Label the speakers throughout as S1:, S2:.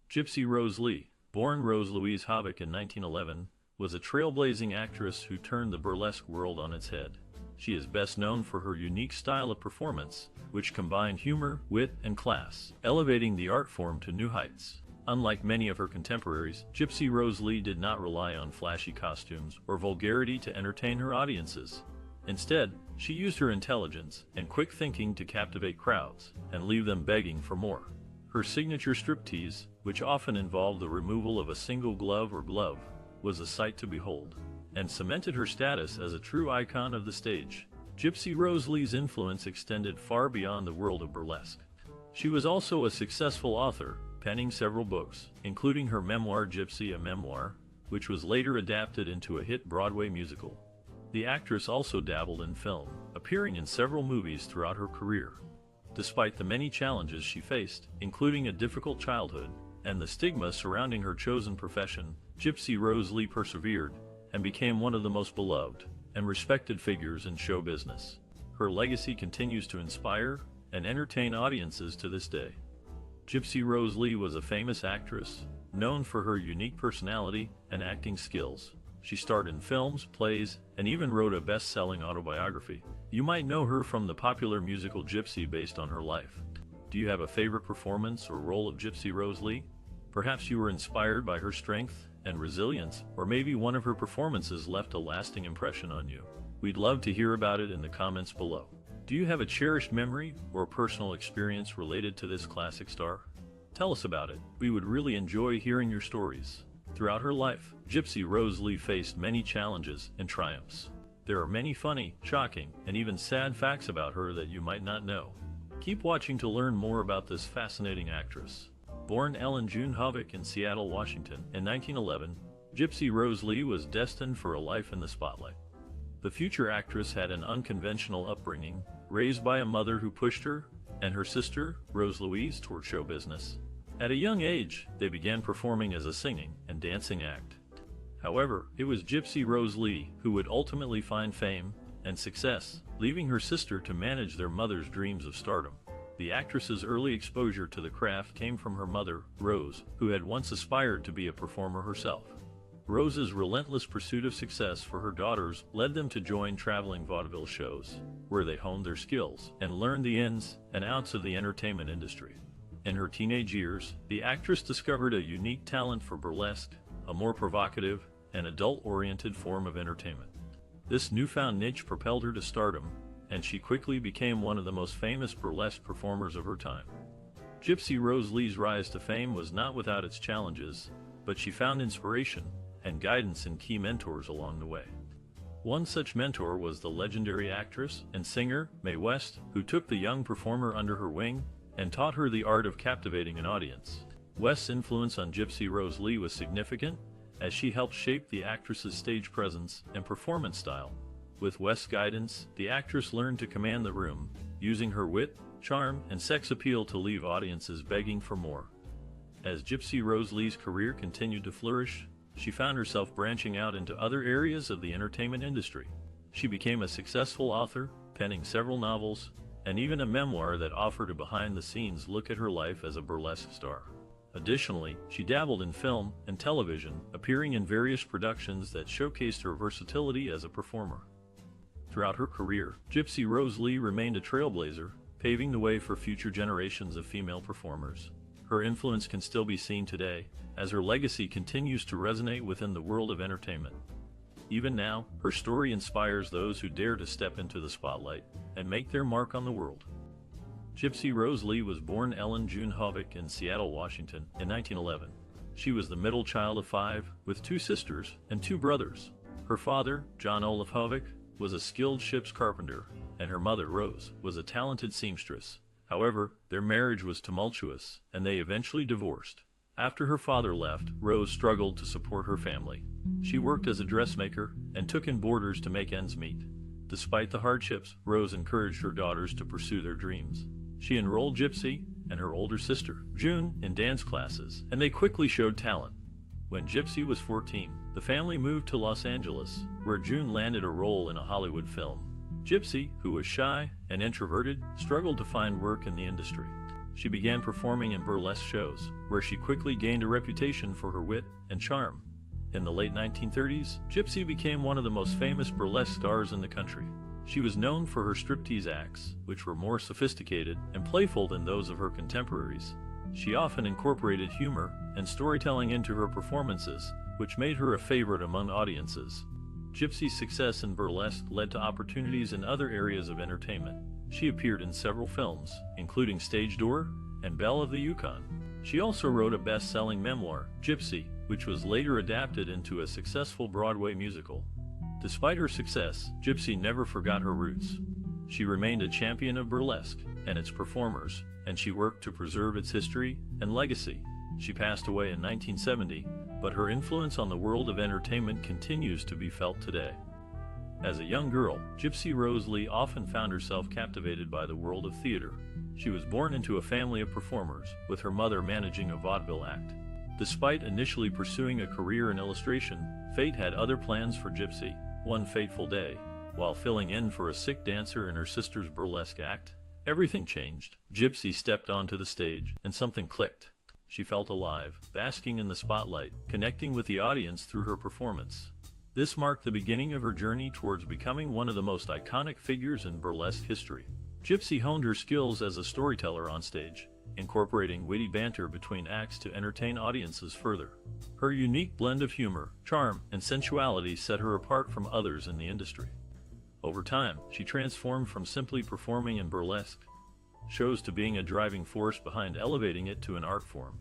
S1: Gypsy Rose Lee, born Rose Louise Havoc in 1911, was a trailblazing actress who turned the burlesque world on its head. She is best known for her unique style of performance, which combined humor, wit, and class, elevating the art form to new heights. Unlike many of her contemporaries, Gypsy Rose Lee did not rely on flashy costumes or vulgarity to entertain her audiences. Instead, she used her intelligence and quick thinking to captivate crowds and leave them begging for more. Her signature striptease, which often involved the removal of a single glove or glove, was a sight to behold, and cemented her status as a true icon of the stage. Gypsy Rose Lee's influence extended far beyond the world of burlesque. She was also a successful author, penning several books, including her memoir Gypsy, a Memoir, which was later adapted into a hit Broadway musical. The actress also dabbled in film, appearing in several movies throughout her career. Despite the many challenges she faced, including a difficult childhood and the stigma surrounding her chosen profession, Gypsy Rose Lee persevered and became one of the most beloved and respected figures in show business. Her legacy continues to inspire and entertain audiences to this day. Gypsy Rose Lee was a famous actress, known for her unique personality and acting skills. She starred in films, plays, and even wrote a best-selling autobiography. You might know her from the popular musical Gypsy based on her life. Do you have a favorite performance or role of Gypsy Rose Lee? Perhaps you were inspired by her strength and resilience, or maybe one of her performances left a lasting impression on you. We'd love to hear about it in the comments below. Do you have a cherished memory or personal experience related to this classic star? Tell us about it. We would really enjoy hearing your stories. Throughout her life, Gypsy Rose Lee faced many challenges and triumphs. There are many funny, shocking, and even sad facts about her that you might not know. Keep watching to learn more about this fascinating actress. Born Ellen June Havoc in Seattle, Washington, in 1911, Gypsy Rose Lee was destined for a life in the spotlight. The future actress had an unconventional upbringing, raised by a mother who pushed her and her sister, Rose Louise, toward show business. At a young age, they began performing as a singing and dancing act. However, it was Gypsy Rose Lee who would ultimately find fame and success, leaving her sister to manage their mother's dreams of stardom. The actress's early exposure to the craft came from her mother, Rose, who had once aspired to be a performer herself. Rose's relentless pursuit of success for her daughters led them to join traveling vaudeville shows, where they honed their skills and learned the ins and outs of the entertainment industry. In her teenage years, the actress discovered a unique talent for burlesque, a more provocative and adult-oriented form of entertainment. This newfound niche propelled her to stardom, and she quickly became one of the most famous burlesque performers of her time. Gypsy Rose Lee's rise to fame was not without its challenges, but she found inspiration and guidance in key mentors along the way. One such mentor was the legendary actress and singer Mae West, who took the young performer under her wing and taught her the art of captivating an audience. West's influence on Gypsy Rose Lee was significant, as she helped shape the actress's stage presence and performance style. With West's guidance, the actress learned to command the room, using her wit, charm, and sex appeal to leave audiences begging for more. As Gypsy Rose Lee's career continued to flourish, she found herself branching out into other areas of the entertainment industry. She became a successful author, penning several novels, and even a memoir that offered a behind-the-scenes look at her life as a burlesque star. Additionally, she dabbled in film and television, appearing in various productions that showcased her versatility as a performer. Throughout her career, Gypsy Rose Lee remained a trailblazer, paving the way for future generations of female performers. Her influence can still be seen today, as her legacy continues to resonate within the world of entertainment. Even now, her story inspires those who dare to step into the spotlight and make their mark on the world. Gypsy Rose Lee was born Ellen June Havoc in Seattle, Washington, in 1911. She was the middle child of 5, with 2 sisters and 2 brothers. Her father, John Olaf Havoc, was a skilled ship's carpenter, and her mother, Rose, was a talented seamstress. However, their marriage was tumultuous, and they eventually divorced. After her father left, Rose struggled to support her family. She worked as a dressmaker and took in boarders to make ends meet. Despite the hardships, Rose encouraged her daughters to pursue their dreams. She enrolled Gypsy and her older sister, June, in dance classes, and they quickly showed talent. When Gypsy was 14, the family moved to Los Angeles, where June landed a role in a Hollywood film. Gypsy, who was shy and introverted, struggled to find work in the industry. She began performing in burlesque shows, where she quickly gained a reputation for her wit and charm. In the late 1930s, Gypsy became one of the most famous burlesque stars in the country. She was known for her striptease acts, which were more sophisticated and playful than those of her contemporaries. She often incorporated humor and storytelling into her performances, which made her a favorite among audiences. Gypsy's success in burlesque led to opportunities in other areas of entertainment. She appeared in several films, including Stage Door and Belle of the Yukon. She also wrote a best-selling memoir, Gypsy, which was later adapted into a successful Broadway musical. Despite her success, Gypsy never forgot her roots. She remained a champion of burlesque and its performers, and she worked to preserve its history and legacy. She passed away in 1970, but her influence on the world of entertainment continues to be felt today. As a young girl, Gypsy Rose Lee often found herself captivated by the world of theater. She was born into a family of performers, with her mother managing a vaudeville act. Despite initially pursuing a career in illustration, fate had other plans for Gypsy. One fateful day, while filling in for a sick dancer in her sister's burlesque act, everything changed. Gypsy stepped onto the stage, and something clicked. She felt alive, basking in the spotlight, connecting with the audience through her performance. This marked the beginning of her journey towards becoming one of the most iconic figures in burlesque history. Gypsy honed her skills as a storyteller on stage, incorporating witty banter between acts to entertain audiences further. Her unique blend of humor, charm, and sensuality set her apart from others in the industry. Over time, she transformed from simply performing in burlesque shows to being a driving force behind elevating it to an art form.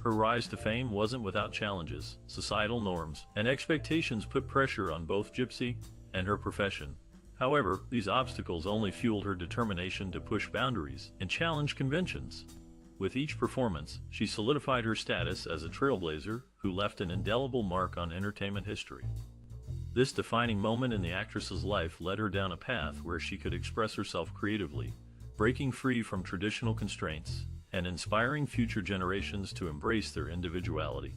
S1: Her rise to fame wasn't without challenges. Societal norms and expectations put pressure on both Gypsy and her profession. However, these obstacles only fueled her determination to push boundaries and challenge conventions. With each performance, she solidified her status as a trailblazer who left an indelible mark on entertainment history. This defining moment in the actress's life led her down a path where she could express herself creatively, breaking free from traditional constraints and inspiring future generations to embrace their individuality.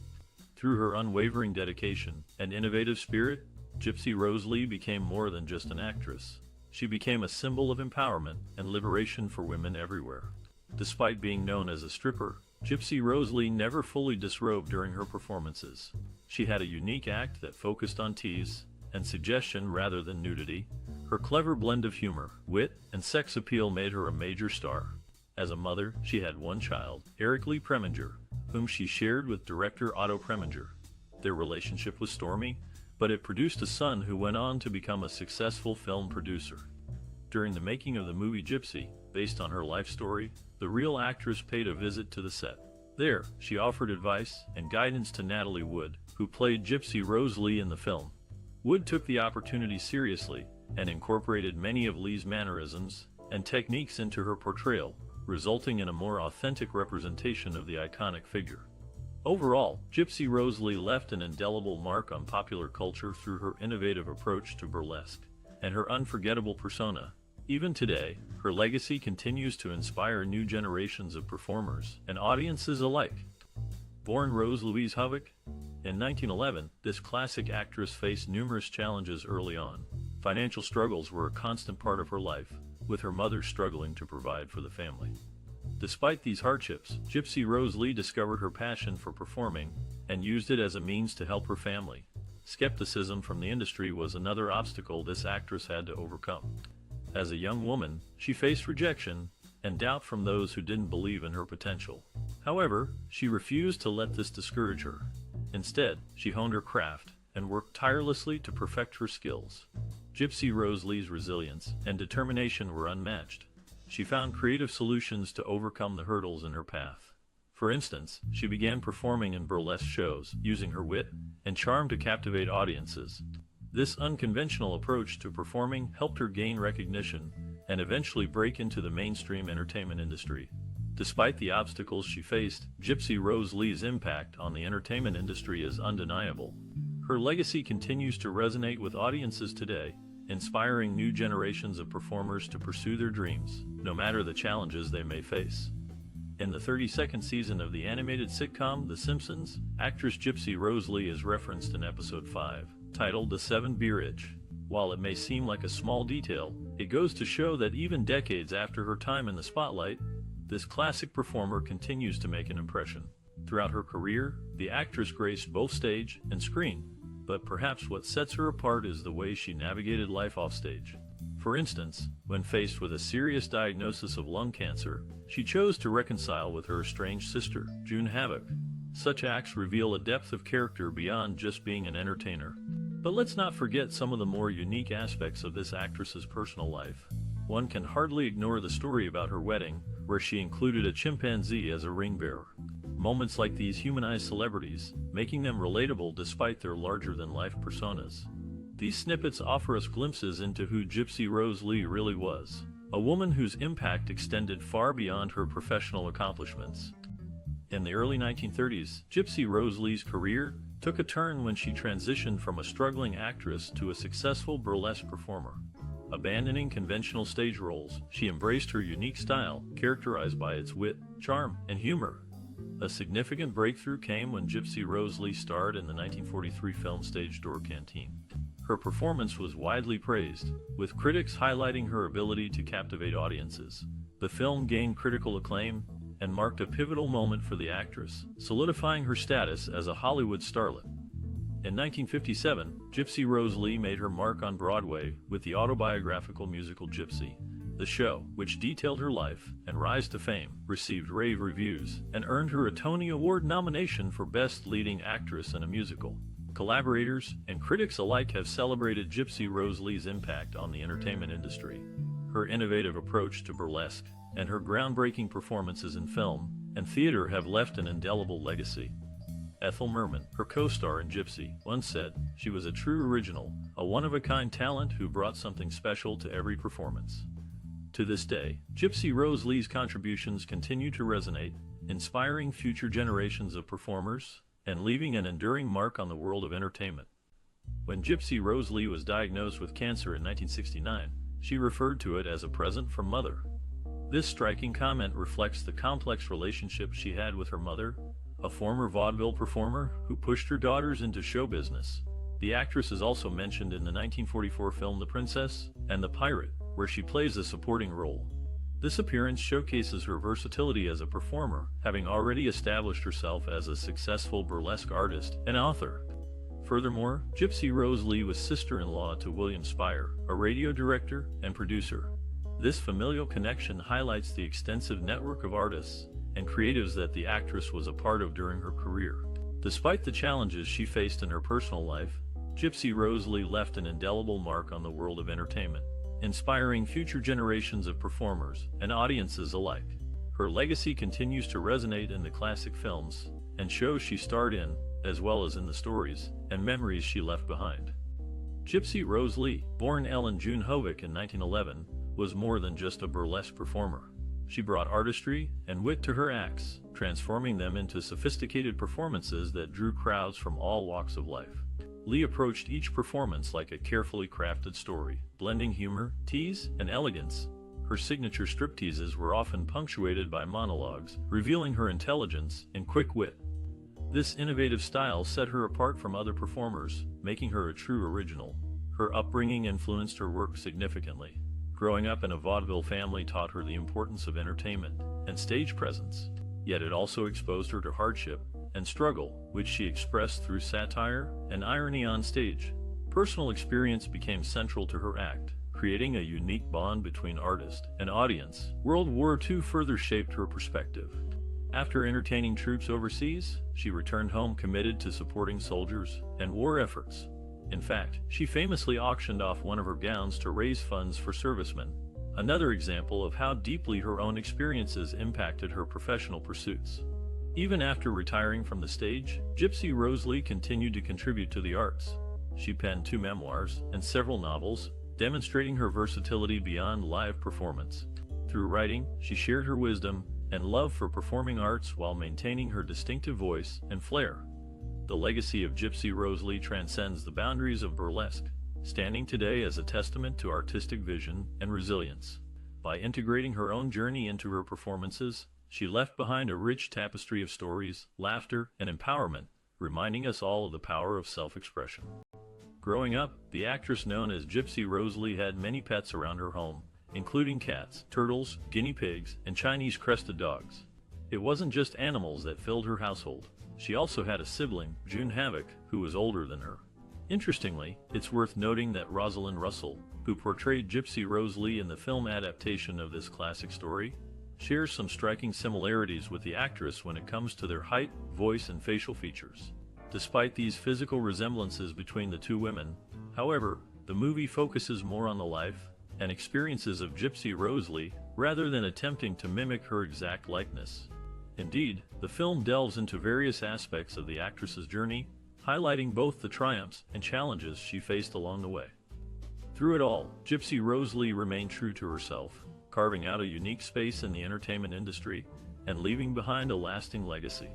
S1: Through her unwavering dedication and innovative spirit, Gypsy Rose Lee became more than just an actress. She became a symbol of empowerment and liberation for women everywhere. Despite being known as a stripper, Gypsy Rose Lee never fully disrobed during her performances. She had a unique act that focused on tease and suggestion rather than nudity. Her clever blend of humor, wit, and sex appeal made her a major star. As a mother, she had one child, Eric Lee Preminger, whom she shared with director Otto Preminger. Their relationship was stormy, but it produced a son who went on to become a successful film producer. During the making of the movie Gypsy, based on her life story, the real actress paid a visit to the set. There, she offered advice and guidance to Natalie Wood, who played Gypsy Rose Lee in the film. Wood took the opportunity seriously and incorporated many of Lee's mannerisms and techniques into her portrayal, resulting in a more authentic representation of the iconic figure. Overall, Gypsy Rose Lee left an indelible mark on popular culture through her innovative approach to burlesque and her unforgettable persona. Even today, her legacy continues to inspire new generations of performers and audiences alike. Born Rose Louise Havoc in 1911, this classic actress faced numerous challenges early on. Financial struggles were a constant part of her life, with her mother struggling to provide for the family. Despite these hardships, Gypsy Rose Lee discovered her passion for performing and used it as a means to help her family. Skepticism from the industry was another obstacle this actress had to overcome. As a young woman, she faced rejection and doubt from those who didn't believe in her potential. However, she refused to let this discourage her. Instead, she honed her craft and worked tirelessly to perfect her skills. Gypsy Rose Lee's resilience and determination were unmatched. She found creative solutions to overcome the hurdles in her path. For instance, she began performing in burlesque shows, using her wit and charm to captivate audiences. This unconventional approach to performing helped her gain recognition and eventually break into the mainstream entertainment industry. Despite the obstacles she faced, Gypsy Rose Lee's impact on the entertainment industry is undeniable. Her legacy continues to resonate with audiences today, inspiring new generations of performers to pursue their dreams, no matter the challenges they may face. In the 32nd season of the animated sitcom The Simpsons, actress Gypsy Rose Lee is referenced in episode 5, titled The Seven Beer Itch. While it may seem like a small detail, it goes to show that even decades after her time in the spotlight, this classic performer continues to make an impression. Throughout her career, the actress graced both stage and screen, but perhaps what sets her apart is the way she navigated life offstage. For instance, when faced with a serious diagnosis of lung cancer, she chose to reconcile with her estranged sister, June Havoc. Such acts reveal a depth of character beyond just being an entertainer. But let's not forget some of the more unique aspects of this actress's personal life. One can hardly ignore the story about her wedding, where she included a chimpanzee as a ring bearer. Moments like these humanize celebrities, making them relatable despite their larger-than-life personas. These snippets offer us glimpses into who Gypsy Rose Lee really was, a woman whose impact extended far beyond her professional accomplishments. In the early 1930s, Gypsy Rose Lee's career took a turn when she transitioned from a struggling actress to a successful burlesque performer. Abandoning conventional stage roles, she embraced her unique style, characterized by its wit, charm, and humor. A significant breakthrough came when Gypsy Rose Lee starred in the 1943 film Stage Door Canteen. Her performance was widely praised, with critics highlighting her ability to captivate audiences. The film gained critical acclaim and marked a pivotal moment for the actress, solidifying her status as a Hollywood starlet. In 1957, Gypsy Rose Lee made her mark on Broadway with the autobiographical musical Gypsy. The show, which detailed her life and rise to fame, received rave reviews and earned her a Tony Award nomination for Best Leading Actress in a Musical. Collaborators and critics alike have celebrated Gypsy Rose Lee's impact on the entertainment industry. Her innovative approach to burlesque and her groundbreaking performances in film and theater have left an indelible legacy. Ethel Merman, her co-star in Gypsy, once said, "She was a true original, a one-of-a-kind talent who brought something special to every performance." To this day, Gypsy Rose Lee's contributions continue to resonate, inspiring future generations of performers and leaving an enduring mark on the world of entertainment. When Gypsy Rose Lee was diagnosed with cancer in 1969, she referred to it as a present from Mother. This striking comment reflects the complex relationship she had with her mother, a former vaudeville performer who pushed her daughters into show business. The actress is also mentioned in the 1944 film The Princess and the Pirate, where she plays a supporting role. This appearance showcases her versatility as a performer, having already established herself as a successful burlesque artist and author. Furthermore, Gypsy Rose Lee was sister-in-law to William Spire, a radio director and producer. This familial connection highlights the extensive network of artists and creatives that the actress was a part of during her career. Despite the challenges she faced in her personal life, Gypsy Rose Lee left an indelible mark on the world of entertainment, inspiring future generations of performers and audiences alike. Her legacy continues to resonate in the classic films and shows she starred in, as well as in the stories and memories she left behind. Gypsy Rose Lee, born Ellen June Hovick in 1911, was more than just a burlesque performer. She brought artistry and wit to her acts, transforming them into sophisticated performances that drew crowds from all walks of life. Lee approached each performance like a carefully crafted story, blending humor, tease, and elegance. Her signature stripteases were often punctuated by monologues, revealing her intelligence and quick wit. This innovative style set her apart from other performers, making her a true original. Her upbringing influenced her work significantly. Growing up in a vaudeville family taught her the importance of entertainment and stage presence, yet it also exposed her to hardship and struggle, which she expressed through satire and irony on stage. Personal experience became central to her act, creating a unique bond between artist and audience. World War II further shaped her perspective. After entertaining troops overseas, she returned home committed to supporting soldiers and war efforts. In fact, she famously auctioned off one of her gowns to raise funds for servicemen, another example of how deeply her own experiences impacted her professional pursuits. Even after retiring from the stage, Gypsy Rose Lee continued to contribute to the arts. She penned 2 memoirs and several novels, demonstrating her versatility beyond live performance. Through writing, she shared her wisdom and love for performing arts while maintaining her distinctive voice and flair. The legacy of Gypsy Rose Lee transcends the boundaries of burlesque, standing today as a testament to artistic vision and resilience. By integrating her own journey into her performances, she left behind a rich tapestry of stories, laughter, and empowerment, reminding us all of the power of self-expression. Growing up, the actress known as Gypsy Rose Lee had many pets around her home, including cats, turtles, guinea pigs, and Chinese crested dogs. It wasn't just animals that filled her household. She also had a sibling, June Havoc, who was older than her. Interestingly, it's worth noting that Rosalind Russell, who portrayed Gypsy Rose Lee in the film adaptation of this classic story, shares some striking similarities with the actress when it comes to their height, voice, and facial features. Despite these physical resemblances between the two women, however, the movie focuses more on the life and experiences of Gypsy Rose Lee rather than attempting to mimic her exact likeness. Indeed, the film delves into various aspects of the actress's journey, highlighting both the triumphs and challenges she faced along the way. Through it all, Gypsy Rose Lee remained true to herself, carving out a unique space in the entertainment industry and leaving behind a lasting legacy.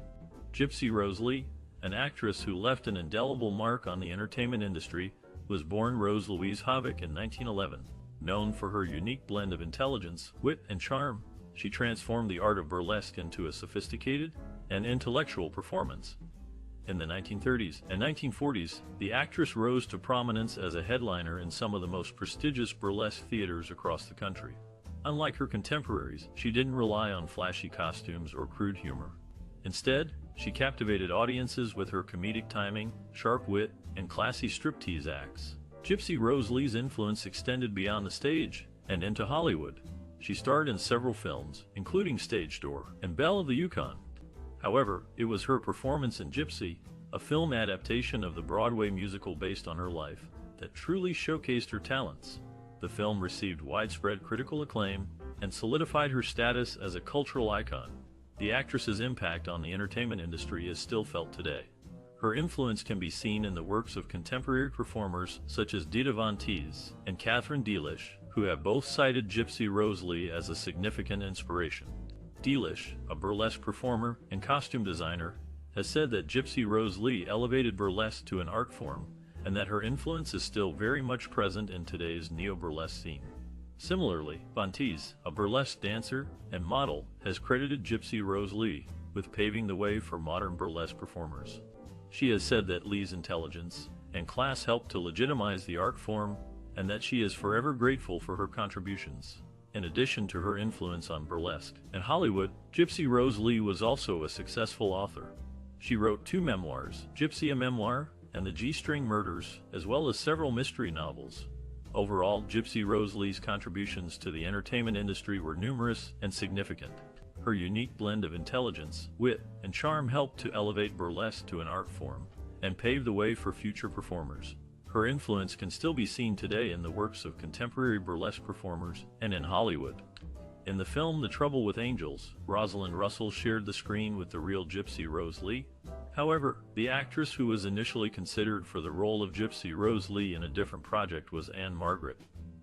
S1: Gypsy Rose Lee, an actress who left an indelible mark on the entertainment industry, was born Rose Louise Havoc in 1911. Known for her unique blend of intelligence, wit, and charm, she transformed the art of burlesque into a sophisticated and intellectual performance. In the 1930s and 1940s, the actress rose to prominence as a headliner in some of the most prestigious burlesque theaters across the country. Unlike her contemporaries, she didn't rely on flashy costumes or crude humor. Instead, she captivated audiences with her comedic timing, sharp wit, and classy striptease acts. Gypsy Rose Lee's influence extended beyond the stage and into Hollywood. She starred in several films, including Stage Door and Belle of the Yukon. However, it was her performance in Gypsy, a film adaptation of the Broadway musical based on her life, that truly showcased her talents. The film received widespread critical acclaim and solidified her status as a cultural icon. The actress's impact on the entertainment industry is still felt today. Her influence can be seen in the works of contemporary performers such as Dita Von Teese and Catherine Delish, who have both cited Gypsy Rose Lee as a significant inspiration. Delish, a burlesque performer and costume designer, has said that Gypsy Rose Lee elevated burlesque to an art form, and that her influence is still very much present in today's neo-burlesque scene. Similarly, Von Teese, a burlesque dancer and model, has credited Gypsy Rose Lee with paving the way for modern burlesque performers. She has said that Lee's intelligence and class helped to legitimize the art form, and that she is forever grateful for her contributions. In addition to her influence on burlesque and Hollywood, Gypsy Rose Lee was also a successful author. She wrote 2 memoirs, Gypsy a Memoir and The G-String Murders, as well as several mystery novels. Overall, Gypsy Rose Lee's contributions to the entertainment industry were numerous and significant. Her unique blend of intelligence, wit, and charm helped to elevate burlesque to an art form and pave the way for future performers. Her influence can still be seen today in the works of contemporary burlesque performers and in Hollywood. In the film The Trouble with Angels, Rosalind Russell shared the screen with the real Gypsy Rose Lee. However, the actress who was initially considered for the role of Gypsy Rose Lee in a different project was Anne Margaret.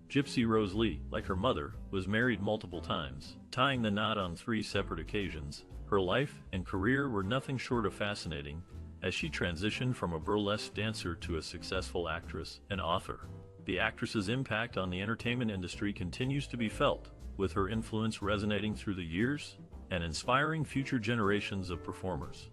S1: Gypsy Rose Lee, like her mother, was married multiple times, tying the knot on 3 separate occasions. Her life and career were nothing short of fascinating, as she transitioned from a burlesque dancer to a successful actress and author. The actress's impact on the entertainment industry continues to be felt, with her influence resonating through the years and inspiring future generations of performers.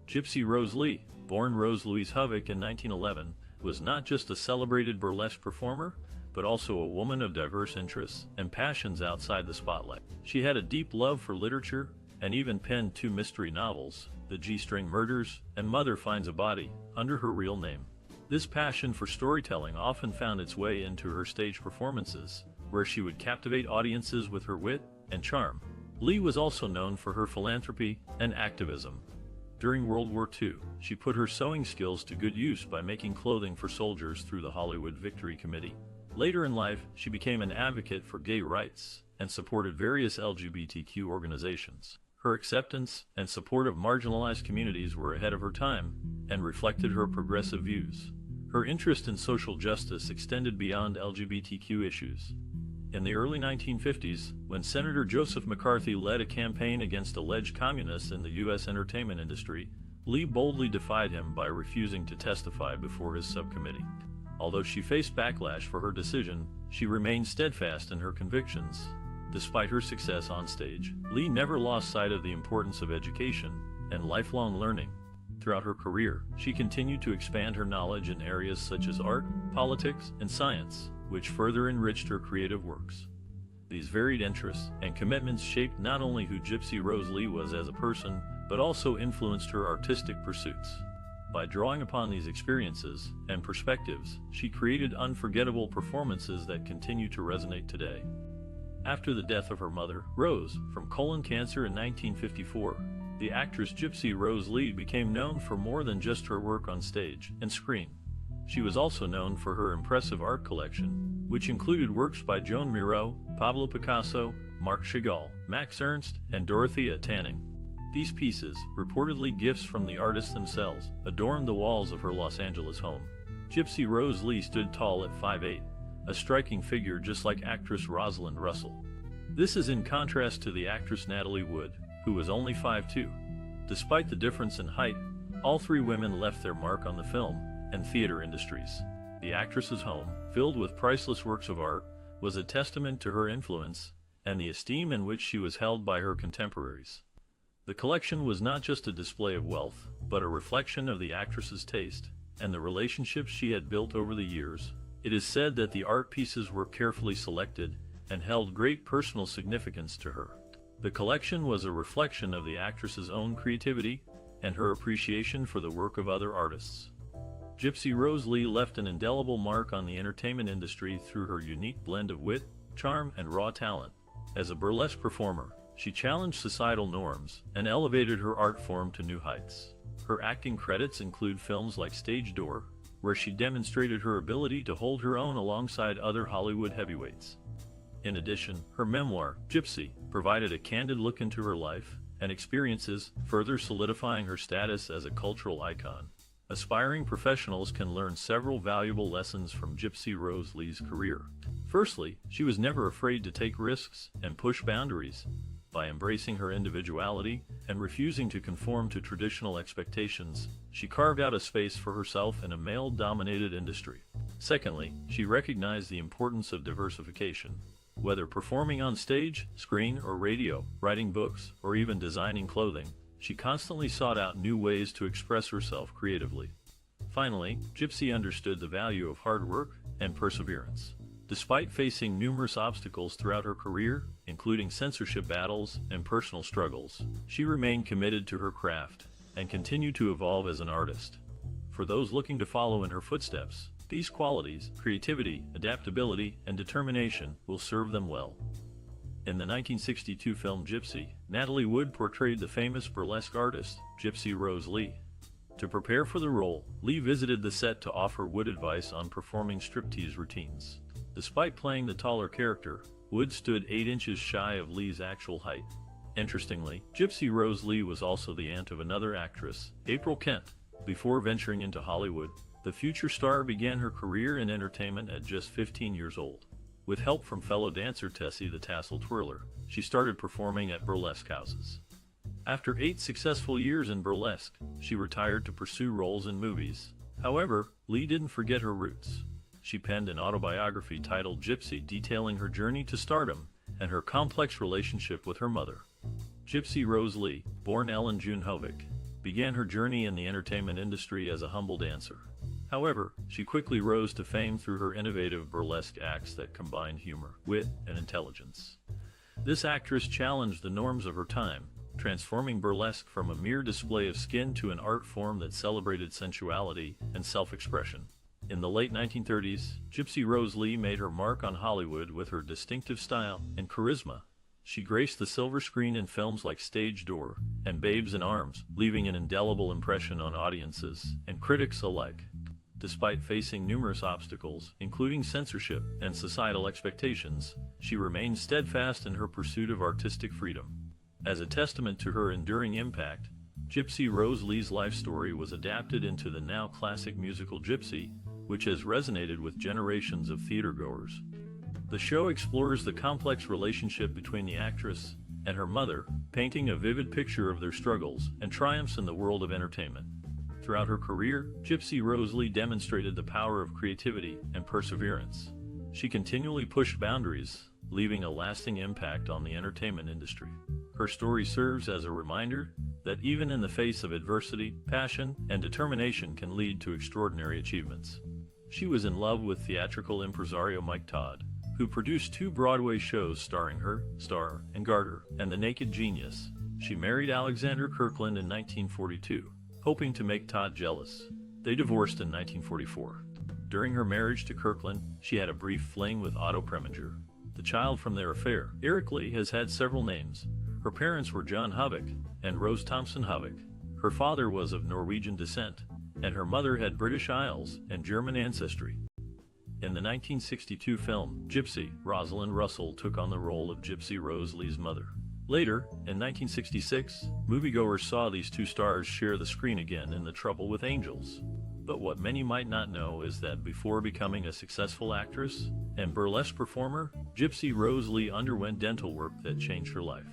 S1: Gypsy Rose Lee, born Rose Louise Havoc in 1911, was not just a celebrated burlesque performer, but also a woman of diverse interests and passions outside the spotlight. She had a deep love for literature and even penned 2 mystery novels, The G-String Murders and Mother Finds a Body, under her real name. This passion for storytelling often found its way into her stage performances, where she would captivate audiences with her wit and charm. Lee was also known for her philanthropy and activism. During World War II, she put her sewing skills to good use by making clothing for soldiers through the Hollywood Victory Committee. Later in life, she became an advocate for gay rights and supported various LGBTQ organizations. Her acceptance and support of marginalized communities were ahead of her time and reflected her progressive views. Her interest in social justice extended beyond LGBTQ issues. In the early 1950s, when Senator Joseph McCarthy led a campaign against alleged communists in the U.S. entertainment industry, Lee boldly defied him by refusing to testify before his subcommittee. Although she faced backlash for her decision, she remained steadfast in her convictions. Despite her success on stage, Lee never lost sight of the importance of education and lifelong learning. Throughout her career, she continued to expand her knowledge in areas such as art, politics, and science, which further enriched her creative works. These varied interests and commitments shaped not only who Gypsy Rose Lee was as a person, but also influenced her artistic pursuits. By drawing upon these experiences and perspectives, she created unforgettable performances that continue to resonate today. After the death of her mother, Rose, from colon cancer in 1954, the actress Gypsy Rose Lee became known for more than just her work on stage and screen. She was also known for her impressive art collection, which included works by Joan Miro, Pablo Picasso, Marc Chagall, Max Ernst, and Dorothea Tanning. These pieces, reportedly gifts from the artists themselves, adorned the walls of her Los Angeles home. Gypsy Rose Lee stood tall at 5'8", a striking figure just like actress Rosalind Russell. This is in contrast to the actress Natalie Wood, who was only 5'2". Despite the difference in height, all three women left their mark on the film and theater industries. The actress's home, filled with priceless works of art, was a testament to her influence and the esteem in which she was held by her contemporaries. The collection was not just a display of wealth, but a reflection of the actress's taste and the relationships she had built over the years. It is said that the art pieces were carefully selected and held great personal significance to her. The collection was a reflection of the actress's own creativity and her appreciation for the work of other artists. Gypsy Rose Lee left an indelible mark on the entertainment industry through her unique blend of wit, charm, and raw talent. As a burlesque performer, she challenged societal norms and elevated her art form to new heights. Her acting credits include films like Stage Door, where she demonstrated her ability to hold her own alongside other Hollywood heavyweights. In addition, her memoir, Gypsy, provided a candid look into her life and experiences, further solidifying her status as a cultural icon. Aspiring professionals can learn several valuable lessons from Gypsy Rose Lee's career. Firstly, she was never afraid to take risks and push boundaries. By embracing her individuality and refusing to conform to traditional expectations, she carved out a space for herself in a male-dominated industry. Secondly, she recognized the importance of diversification. Whether performing on stage, screen, or radio, writing books, or even designing clothing, she constantly sought out new ways to express herself creatively. Finally, Gypsy understood the value of hard work and perseverance. Despite facing numerous obstacles throughout her career, including censorship battles and personal struggles, she remained committed to her craft and continued to evolve as an artist. For those looking to follow in her footsteps, these qualities, creativity, adaptability, and determination, will serve them well. In the 1962 film Gypsy, Natalie Wood portrayed the famous burlesque artist, Gypsy Rose Lee. To prepare for the role, Lee visited the set to offer Wood advice on performing striptease routines. Despite playing the taller character, Wood stood 8 inches shy of Lee's actual height. Interestingly, Gypsy Rose Lee was also the aunt of another actress, April Kent. Before venturing into Hollywood, the future star began her career in entertainment at just 15 years old. With help from fellow dancer Tessie the Tassel Twirler, she started performing at burlesque houses. After 8 successful years in burlesque, she retired to pursue roles in movies. However, Lee didn't forget her roots. She penned an autobiography titled Gypsy, detailing her journey to stardom and her complex relationship with her mother. Gypsy Rose Lee, born Ellen June Hovick, began her journey in the entertainment industry as a humble dancer. However, she quickly rose to fame through her innovative burlesque acts that combined humor, wit, and intelligence. This actress challenged the norms of her time, transforming burlesque from a mere display of skin to an art form that celebrated sensuality and self-expression. In the late 1930s, Gypsy Rose Lee made her mark on Hollywood with her distinctive style and charisma. She graced the silver screen in films like Stage Door and Babes in Arms, leaving an indelible impression on audiences and critics alike. Despite facing numerous obstacles, including censorship and societal expectations, she remained steadfast in her pursuit of artistic freedom. As a testament to her enduring impact, Gypsy Rose Lee's life story was adapted into the now classic musical Gypsy, which has resonated with generations of theatergoers. The show explores the complex relationship between the actress and her mother, painting a vivid picture of their struggles and triumphs in the world of entertainment. Throughout her career, Gypsy Rose Lee demonstrated the power of creativity and perseverance. She continually pushed boundaries, leaving a lasting impact on the entertainment industry. Her story serves as a reminder that even in the face of adversity, passion and determination can lead to extraordinary achievements. She was in love with theatrical impresario Mike Todd, who produced 2 Broadway shows starring her, Star and Garter, and The Naked Genius. She married Alexander Kirkland in 1942, hoping to make Todd jealous. They divorced in 1944. During her marriage to Kirkland, she had a brief fling with Otto Preminger, the child from their affair. Eric Lee has had several names. Her parents were John Havik and Rose Thompson Havik. Her father was of Norwegian descent, and her mother had British Isles and German ancestry. In the 1962 film, Gypsy, Rosalind Russell took on the role of Gypsy Rose Lee's mother. Later, in 1966, moviegoers saw these 2 stars share the screen again in The Trouble with Angels. But what many might not know is that before becoming a successful actress and burlesque performer, Gypsy Rose Lee underwent dental work that changed her life.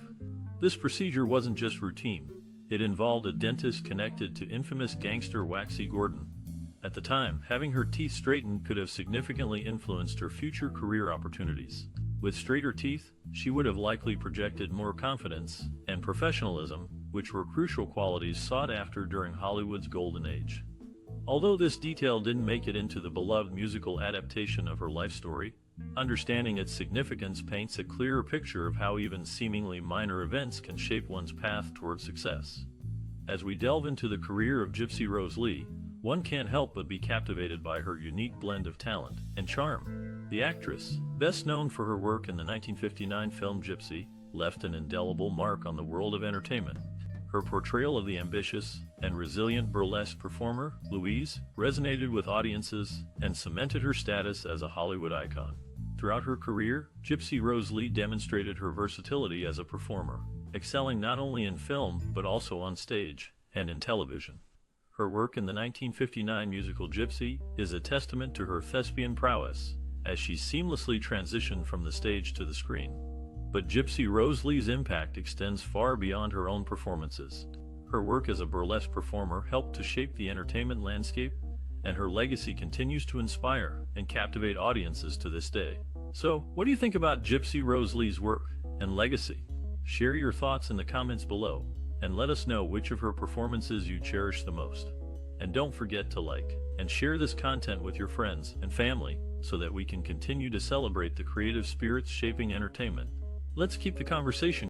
S1: This procedure wasn't just routine. It involved a dentist connected to infamous gangster Waxy Gordon. At the time, having her teeth straightened could have significantly influenced her future career opportunities. With straighter teeth, she would have likely projected more confidence and professionalism, which were crucial qualities sought after during Hollywood's golden age. Although this detail didn't make it into the beloved musical adaptation of her life story, understanding its significance paints a clearer picture of how even seemingly minor events can shape one's path toward success. As we delve into the career of Gypsy Rose Lee, one can't help but be captivated by her unique blend of talent and charm. The actress, best known for her work in the 1959 film Gypsy, left an indelible mark on the world of entertainment. Her portrayal of the ambitious and resilient burlesque performer, Louise, resonated with audiences and cemented her status as a Hollywood icon. Throughout her career, Gypsy Rose Lee demonstrated her versatility as a performer, excelling not only in film but also on stage and in television. Her work in the 1959 musical Gypsy is a testament to her thespian prowess, as she seamlessly transitioned from the stage to the screen. But Gypsy Rose Lee's impact extends far beyond her own performances. Her work as a burlesque performer helped to shape the entertainment landscape, and her legacy continues to inspire and captivate audiences to this day. So, what do you think about Gypsy Rose Lee's work and legacy? Share your thoughts in the comments below, and let us know which of her performances you cherish the most. And don't forget to like and share this content with your friends and family so that we can continue to celebrate the creative spirits shaping entertainment. Let's keep the conversation